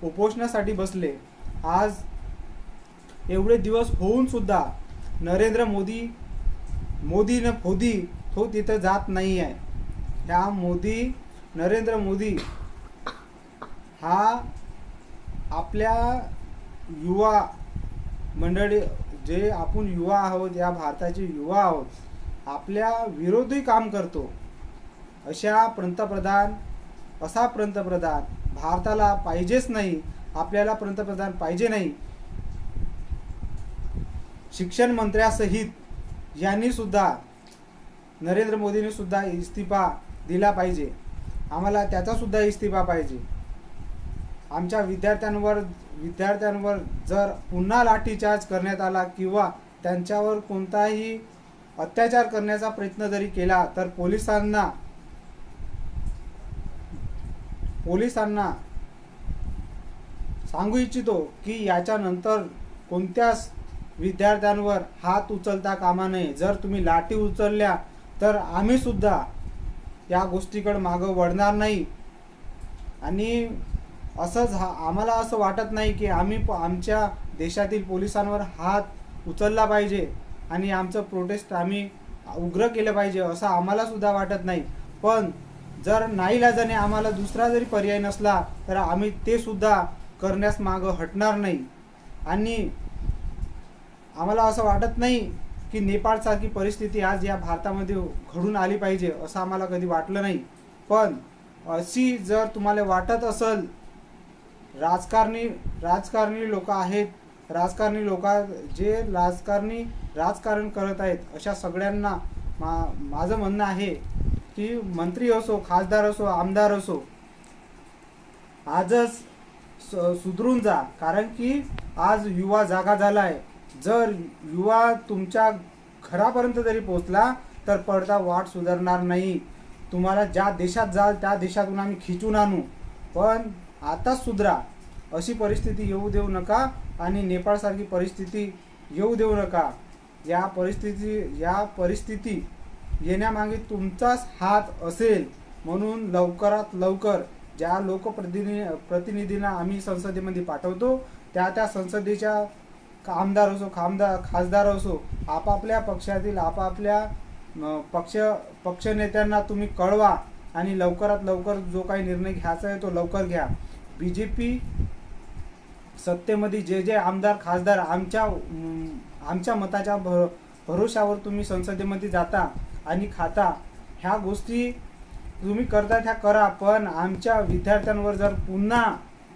उपोषणासाठी बसले। आज एवढे दिवस होऊन सुद्धा नरेंद्र मोदी न फोदी तो तिथं जात नाही आहे। ह्या नरेंद्र मोदी हा आपल्या युवा मंडळी, जे आपण युवा आहोत, या भारताचे युवा आहोत, आपल्या विरोधी काम करतो। असा पंतप्रधान भारताला पाहिजेच नाही। आपल्याला पंतप्रधान पाहिजे नाही। शिक्षण मंत्र्यासहित यांनी सुद्धा, नरेंद्र मोदींनी सुद्धा इस्तीफा दिला पाहिजे। आम्हाला त्याचा सुद्धा इस्तीफा पाहिजे। आमच्या विद्यार्थ्यांवर जर पुन्हा लाठीचार्ज करण्यात आला किंवा त्यांच्यावर कोणताही अत्याचार करण्याचा प्रयत्न जरी केला तर पोलिसांना सांगू इच्छितो की याच्यानंतर कोणत्याच विद्यार्थ्यांवर हात उचलता कामा नये। जर तुम्ही लाठी उचलल्या तर आम्ही सुद्धा या गोष्टीकडे मागं वळणार नाही। आणि आम्हाला असं वाटत नाही की आम्ही आमच्या देशातील पोलिसांवर हात उचलला पाहिजे आणि आमचं प्रोटेस्ट आम्ही उग्र केलं पाहिजे, असं आम्हाला सुद्धा वाटत नाही। पण जर नाईलाजाने आम्हाला दुसरा जरी पर्याय नसला तर आम्ही ते सुद्धा करण्यास मागं हटणार नाही। आणि आम्हाला असं वाटत नाही की नेपाळसारखी परिस्थिती आज या भारतामध्ये घडून आली पाहिजे, असं आम्हाला कधी वाटलं नाही। पण अशी जर तुम्हाला वाटत असेल, राजकारणी लोक आहेत, जे राजकारण करत आहेत, अशा सगळ्यांना माझं म्हणणं आहे की मंत्री असो, खासदार असो, आमदार असो, आजच सुधरून जा। कारण की आज युवा जागा झाला आहे। जर युवा तुमच्या घरापर्यंत जरी पोहोचला तर पडदा वाट सुधारणार नाही। तुम्हाला ज्या देशात जाल त्या देशातून आम्ही खिचून आणू, पण आताच सुधरा। अशी परिस्थिती येऊ देऊ नका आणि नेपाळसारखी परिस्थिती येऊ देऊ नका। या परिस्थिती येण्यामागे तुमचाच हात असेल। म्हणून लवकरात लवकर ज्या प्रतिनिधींना आम्ही संसदेमध्ये पाठवतो, त्या संसदेच्या आमदार असो, खासदार असो, आपापल्या पक्षातील पक्ष नेत्यांना तुम्ही कळवा आणि लवकरात लवकर जो काही निर्णय घ्यायचा आहे तो लवकर घ्या। बीजेपी सत्तेमध्ये जे आमदार खासदार आमच्या मताच्या भरोशावर तुम्ही संसदेमध्ये जाता आणि खाता, ह्या गोष्टी तुम्ही करता त्या करा, पण आमच्या विद्यार्थ्यांवर जर पुन्हा